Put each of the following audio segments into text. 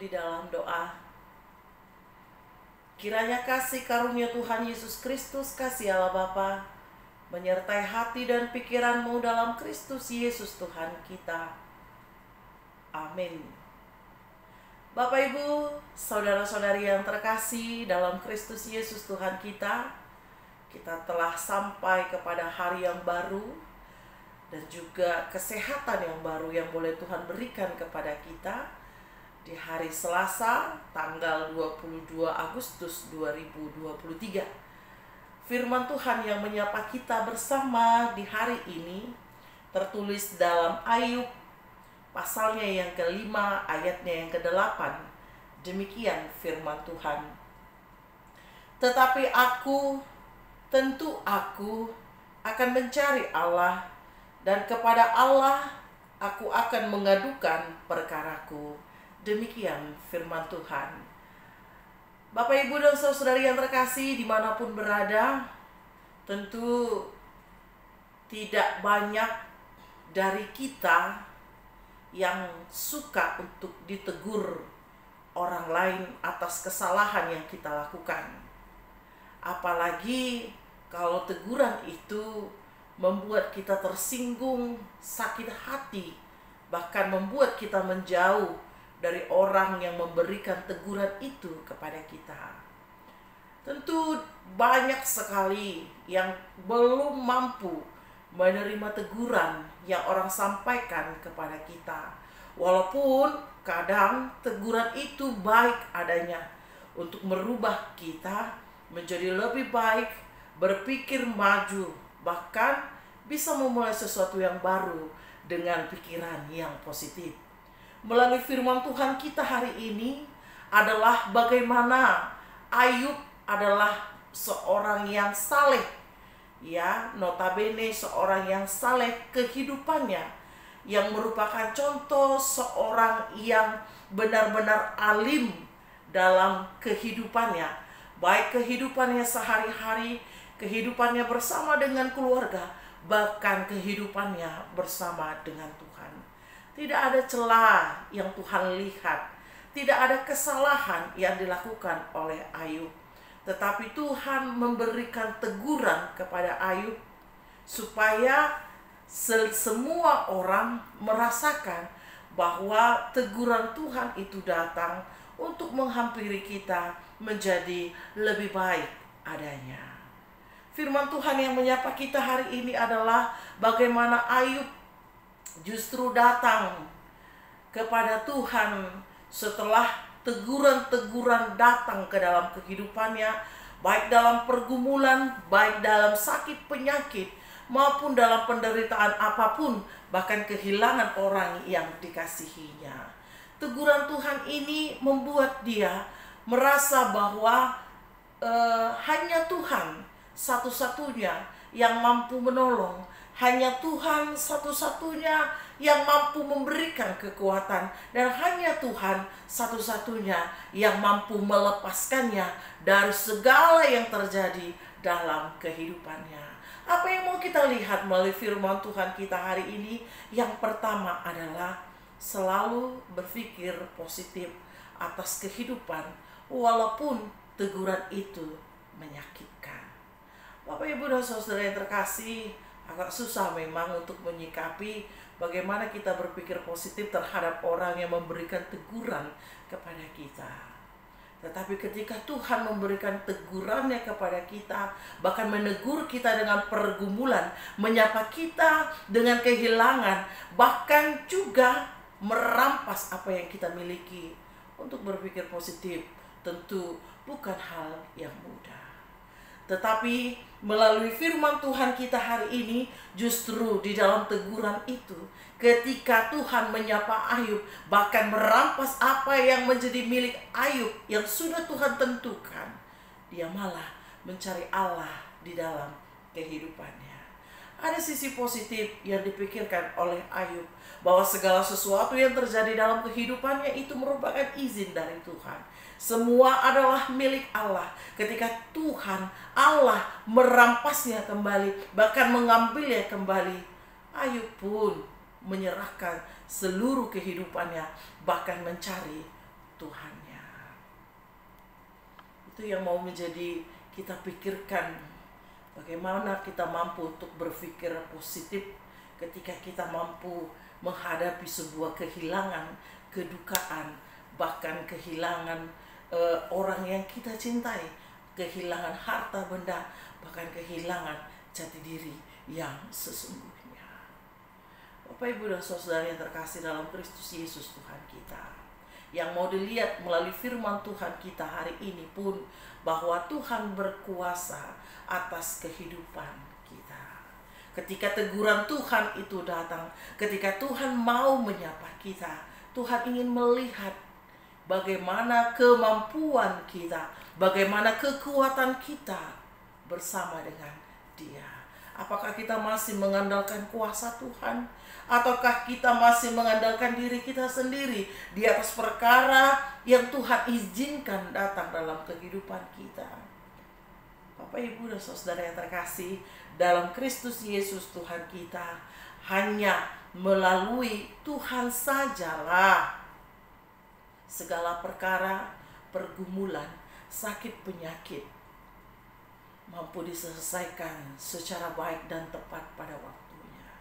di dalam doa. Kiranya kasih karunia Tuhan Yesus Kristus, kasih Allah Bapa, menyertai hati dan pikiranmu dalam Kristus Yesus Tuhan kita. Amin. Bapak Ibu, saudara-saudari yang terkasih dalam Kristus Yesus Tuhan kita telah sampai kepada hari yang baru dan juga kesehatan yang baru yang boleh Tuhan berikan kepada kita di hari Selasa tanggal 22 Agustus 2023. Firman Tuhan yang menyapa kita bersama di hari ini tertulis dalam Ayub pasalnya yang kelima, ayatnya yang ke-8. Demikian firman Tuhan. Tetapi tentu aku akan mencari Allah, dan kepada Allah aku akan mengadukan perkaraku. Demikian firman Tuhan. Bapak, Ibu, dan saudari yang terkasih dimanapun berada, tentu tidak banyak dari kita yang suka untuk ditegur orang lain atas kesalahan yang kita lakukan. Apalagi kalau teguran itu membuat kita tersinggung, sakit hati, bahkan membuat kita menjauh dari orang yang memberikan teguran itu kepada kita. Tentu banyak sekali yang belum mampu menerima teguran yang orang sampaikan kepada kita. Walaupun kadang teguran itu baik adanya untuk merubah kita menjadi lebih baik, berpikir maju, bahkan bisa memulai sesuatu yang baru dengan pikiran yang positif. Melalui firman Tuhan kita hari ini adalah bagaimana Ayub adalah seorang yang saleh, ya, notabene seorang yang saleh kehidupannya, yang merupakan contoh seorang yang benar-benar alim dalam kehidupannya, baik kehidupannya sehari-hari, kehidupannya bersama dengan keluarga, bahkan kehidupannya bersama dengan Tuhan. Tidak ada celah yang Tuhan lihat, tidak ada kesalahan yang dilakukan oleh Ayub. Tetapi Tuhan memberikan teguran kepada Ayub supaya semua orang merasakan bahwa teguran Tuhan itu datang untuk menghampiri kita menjadi lebih baik adanya. Firman Tuhan yang menyapa kita hari ini adalah bagaimana Ayub justru datang kepada Tuhan setelah teguran-teguran datang ke dalam kehidupannya, baik dalam pergumulan, baik dalam sakit penyakit, maupun dalam penderitaan apapun, bahkan kehilangan orang yang dikasihinya. Teguran Tuhan ini membuat dia merasa bahwa hanya Tuhan satu-satunya yang mampu menolong, hanya Tuhan satu-satunya yang mampu memberikan kekuatan, dan hanya Tuhan satu-satunya yang mampu melepaskannya dari segala yang terjadi dalam kehidupannya. Apa yang mau kita lihat melalui firman Tuhan kita hari ini? Yang pertama adalah selalu berpikir positif atas kehidupan walaupun teguran itu menyakitkan. Bapak, Ibu, dan saudara yang terkasih, agak susah memang untuk menyikapi bagaimana kita berpikir positif terhadap orang yang memberikan teguran kepada kita. Tetapi ketika Tuhan memberikan tegurannya kepada kita, bahkan menegur kita dengan pergumulan, menyapa kita dengan kehilangan, bahkan juga merampas apa yang kita miliki, untuk berpikir positif tentu bukan hal yang mudah. Tetapi melalui firman Tuhan kita hari ini, justru di dalam teguran itu, ketika Tuhan menyapa Ayub, bahkan merampas apa yang menjadi milik Ayub yang sudah Tuhan tentukan, dia malah mencari Allah di dalam kehidupannya. Ada sisi positif yang dipikirkan oleh Ayub, bahwa segala sesuatu yang terjadi dalam kehidupannya itu merupakan izin dari Tuhan. Semua adalah milik Allah. Ketika Tuhan Allah merampasnya kembali, bahkan mengambilnya kembali, Ayub pun menyerahkan seluruh kehidupannya, bahkan mencari Tuhannya. Itu yang mau menjadi kita pikirkan, bagaimana kita mampu untuk berpikir positif ketika kita mampu menghadapi sebuah kehilangan, kedukaan, bahkan kehilangan orang yang kita cintai, kehilangan harta benda, bahkan kehilangan jati diri yang sesungguhnya. Bapak, Ibu, dan Saudara yang terkasih dalam Kristus Yesus Tuhan kita, yang mau dilihat melalui firman Tuhan kita hari ini pun, bahwa Tuhan berkuasa atas kehidupan kita. Ketika teguran Tuhan itu datang, ketika Tuhan mau menyapa kita, Tuhan ingin melihat bagaimana kemampuan kita, bagaimana kekuatan kita bersama dengan Dia. Apakah kita masih mengandalkan kuasa Tuhan, ataukah kita masih mengandalkan diri kita sendiri di atas perkara yang Tuhan izinkan datang dalam kehidupan kita? Bapak, Ibu, dan Saudara yang terkasih dalam Kristus Yesus Tuhan kita, hanya melalui Tuhan sajalah segala perkara, pergumulan, sakit, penyakit mampu diselesaikan secara baik dan tepat pada waktunya.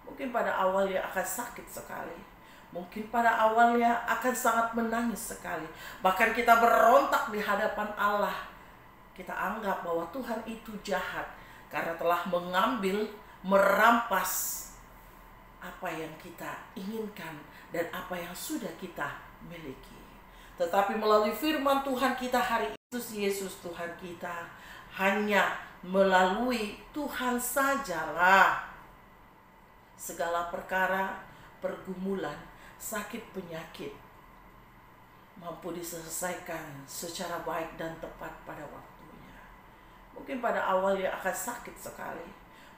Mungkin pada awalnya akan sakit sekali, mungkin pada awalnya akan sangat menangis sekali, bahkan kita berontak di hadapan Allah. Kita anggap bahwa Tuhan itu jahat karena telah mengambil, merampas apa yang kita inginkan dan apa yang sudah kita miliki. Tetapi melalui firman Tuhan kita hari ini, Yesus Tuhan kita, hanya melalui Tuhan sajalah segala perkara, pergumulan, sakit, penyakit mampu diselesaikan secara baik dan tepat pada waktunya. Mungkin pada awalnya akan sakit sekali,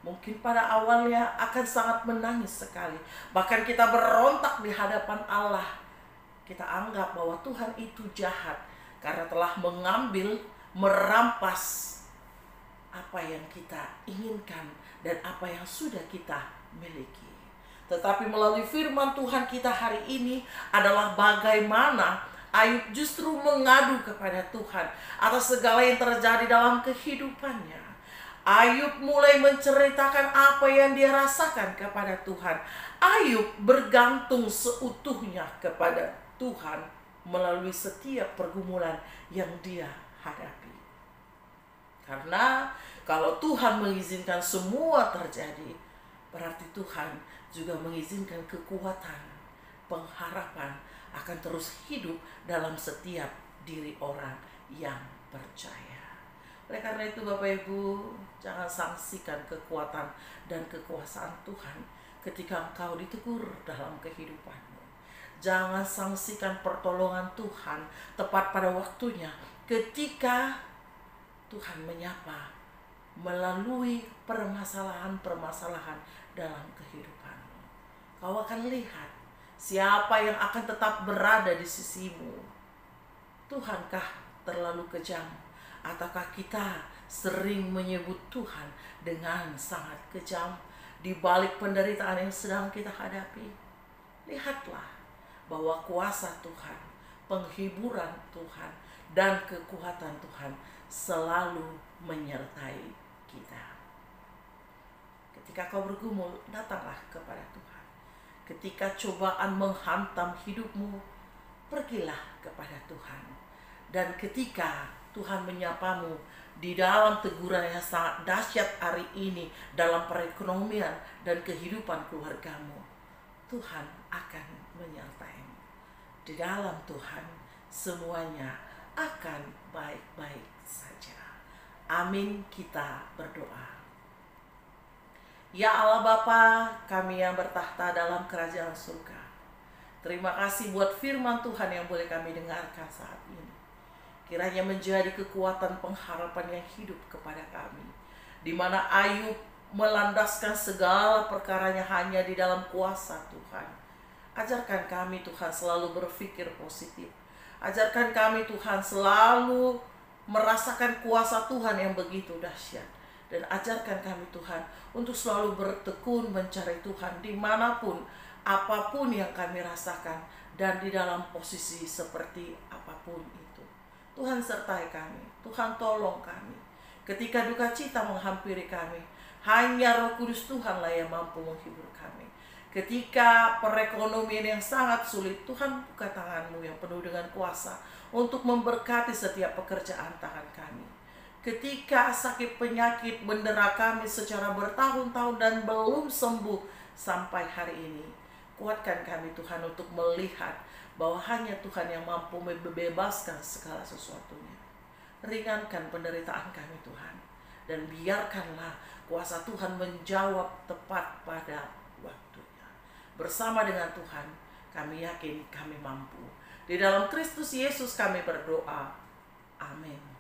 mungkin pada awalnya akan sangat menangis sekali, bahkan kita berontak di hadapan Allah. Kita anggap bahwa Tuhan itu jahat karena telah mengambil, merampas apa yang kita inginkan dan apa yang sudah kita miliki. Tetapi melalui firman Tuhan kita hari ini adalah bagaimana Ayub justru mengadu kepada Tuhan atas segala yang terjadi dalam kehidupannya. Ayub mulai menceritakan apa yang dia rasakan kepada Tuhan. Ayub bergantung seutuhnya kepada Tuhan melalui setiap pergumulan yang dia hadapi. Karena kalau Tuhan mengizinkan semua terjadi, berarti Tuhan juga mengizinkan kekuatan, pengharapan akan terus hidup dalam setiap diri orang yang percaya. Oleh karena itu, Bapak Ibu, jangan sangsikan kekuatan dan kekuasaan Tuhan ketika engkau ditegur dalam kehidupanmu. Jangan sangsikan pertolongan Tuhan tepat pada waktunya ketika Tuhan menyapa melalui permasalahan-permasalahan dalam kehidupanmu. Kau akan lihat siapa yang akan tetap berada di sisimu. Tuhankah terlalu kejam, ataukah kita sering menyebut Tuhan dengan sangat kejam di balik penderitaan yang sedang kita hadapi? Lihatlah bahwa kuasa Tuhan, penghiburan Tuhan, dan kekuatan Tuhan selalu menyertai kita. Ketika kau bergumul, datanglah kepada Tuhan. Ketika cobaan menghantam hidupmu, pergilah kepada Tuhan. Dan ketika Tuhan menyapamu di dalam teguran yang sangat dahsyat hari ini dalam perekonomian dan kehidupan keluargamu, Tuhan akan menyertaimu. Di dalam Tuhan semuanya akan baik-baik saja. Amin. Kita berdoa. Ya Allah Bapa kami yang bertahta dalam kerajaan surga, terima kasih buat firman Tuhan yang boleh kami dengarkan saat ini. Kiranya menjadi kekuatan pengharapan yang hidup kepada kami, di mana Ayub melandaskan segala perkaranya hanya di dalam kuasa Tuhan. Ajarkan kami Tuhan selalu berpikir positif. Ajarkan kami Tuhan selalu merasakan kuasa Tuhan yang begitu dahsyat. Dan ajarkan kami Tuhan untuk selalu bertekun mencari Tuhan dimanapun apapun yang kami rasakan dan di dalam posisi seperti apapun itu. Tuhan sertai kami, Tuhan tolong kami. Ketika duka cita menghampiri kami, hanya Roh Kudus Tuhanlah yang mampu menghibur kami. Ketika perekonomian yang sangat sulit, Tuhan buka tangan-Mu yang penuh dengan kuasa untuk memberkati setiap pekerjaan tangan kami. Ketika sakit penyakit mendera kami secara bertahun-tahun dan belum sembuh sampai hari ini, kuatkan kami Tuhan untuk melihat bahwa hanya Tuhan yang mampu membebaskan segala sesuatunya. Ringankan penderitaan kami Tuhan, dan biarkanlah kuasa Tuhan menjawab tepat pada waktunya. Bersama dengan Tuhan, kami yakin kami mampu. Di dalam Kristus Yesus kami berdoa. Amin.